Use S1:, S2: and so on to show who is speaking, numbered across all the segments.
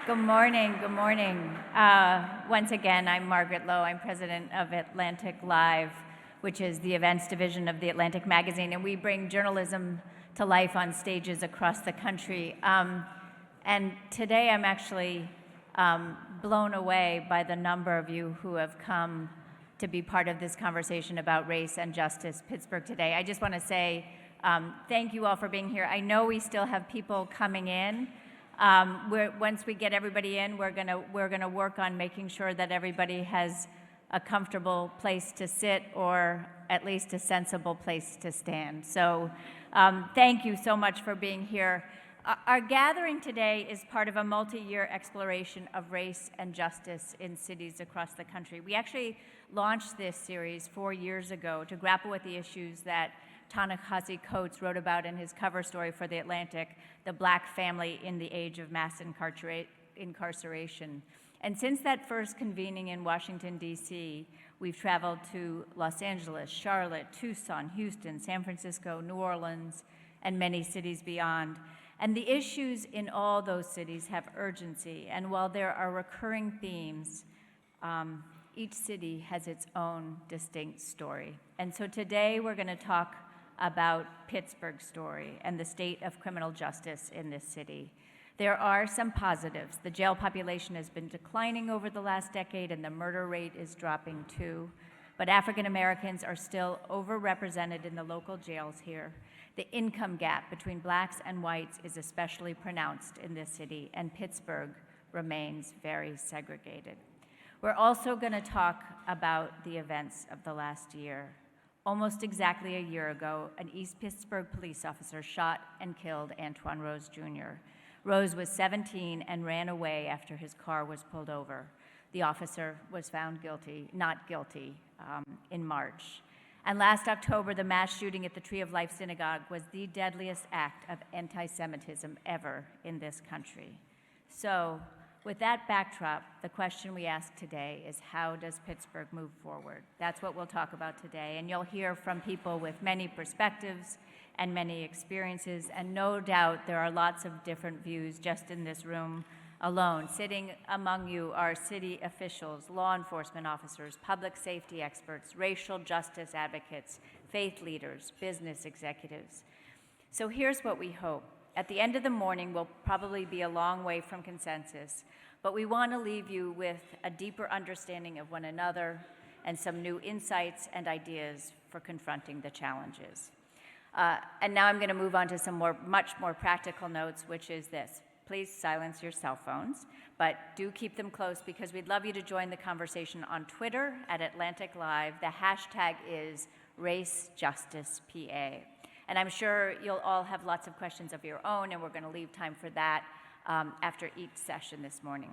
S1: Good morning, good morning. Once again, I'm Margaret Lowe. I'm president of AtlanticLIVE, which is the events division of The Atlantic magazine, and we bring journalism to life on stages across the country. And today I'm actually blown away by the number of you who have come to be part of this conversation about race and justice, Pittsburgh today. I just want to say thank you all for being here. I know we still have people coming in. Once we get everybody in, we're gonna work on making sure that everybody has a comfortable place to sit, or at least a sensible place to stand. So thank you so much for being here. Our gathering today is part of a multi-year exploration of race and justice in cities across the country. We actually launched this series 4 years ago to grapple with the issues that Ta-Nehisi Coates wrote about in his cover story for The Atlantic, The Black Family in the Age of Mass Incarceration. And since that first convening in Washington, D.C., we've traveled to Los Angeles, Charlotte, Tucson, Houston, San Francisco, New Orleans, and many cities beyond. And the issues in all those cities have urgency, and while there are recurring themes, each city has its own distinct story. And so today we're going to talk about Pittsburgh's story and the state of criminal justice in this city. There are some positives. The jail population has been declining over the last decade, and the murder rate is dropping too. But African Americans are still overrepresented in the local jails here. The income gap between blacks and whites is especially pronounced in this city, and Pittsburgh remains very segregated. We're also going to talk about the events of the last year. Almost exactly a year ago, an East Pittsburgh police officer shot and killed Antoine Rose Jr. Rose was 17 and ran away after his car was pulled over. The officer was found not guilty, in March. And last October, the mass shooting at the Tree of Life Synagogue was the deadliest act of anti-Semitism ever in this country. So, with that backdrop, the question we ask today is, how does Pittsburgh move forward? That's what we'll talk about today, and you'll hear from people with many perspectives and many experiences, and no doubt there are lots of different views just in this room alone. Sitting among you are city officials, law enforcement officers, public safety experts, racial justice advocates, faith leaders, business executives. So here's what we hope. At the end of the morning, we'll probably be a long way from consensus, but we want to leave you with a deeper understanding of one another and some new insights and ideas for confronting the challenges. And now I'm going to move on to some much more practical notes, which is this. Please silence your cell phones, but do keep them close because we'd love you to join the conversation on Twitter at AtlanticLIVE. The hashtag is RaceJusticePA. And I'm sure you'll all have lots of questions of your own, and we're going to leave time for that after each session this morning.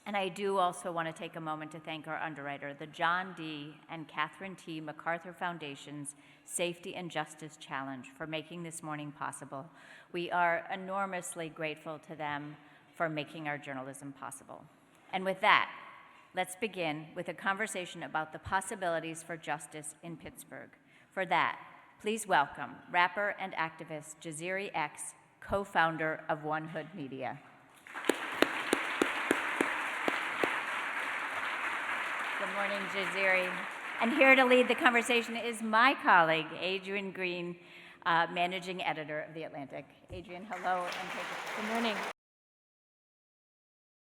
S1: And I do also want to take a moment to thank our underwriter, the John D. and Catherine T. MacArthur Foundation's Safety and Justice Challenge, for making this morning possible. We are enormously grateful to them for making our journalism possible. And with that, let's begin with a conversation about the possibilities for justice in Pittsburgh. For that, please welcome rapper and activist Jaziri X, co-founder of One Hood Media. Good morning, Jaziri. And here to lead the conversation is my colleague, Adrian Green, managing editor of The Atlantic. Adrian, hello, and take it.
S2: Good morning.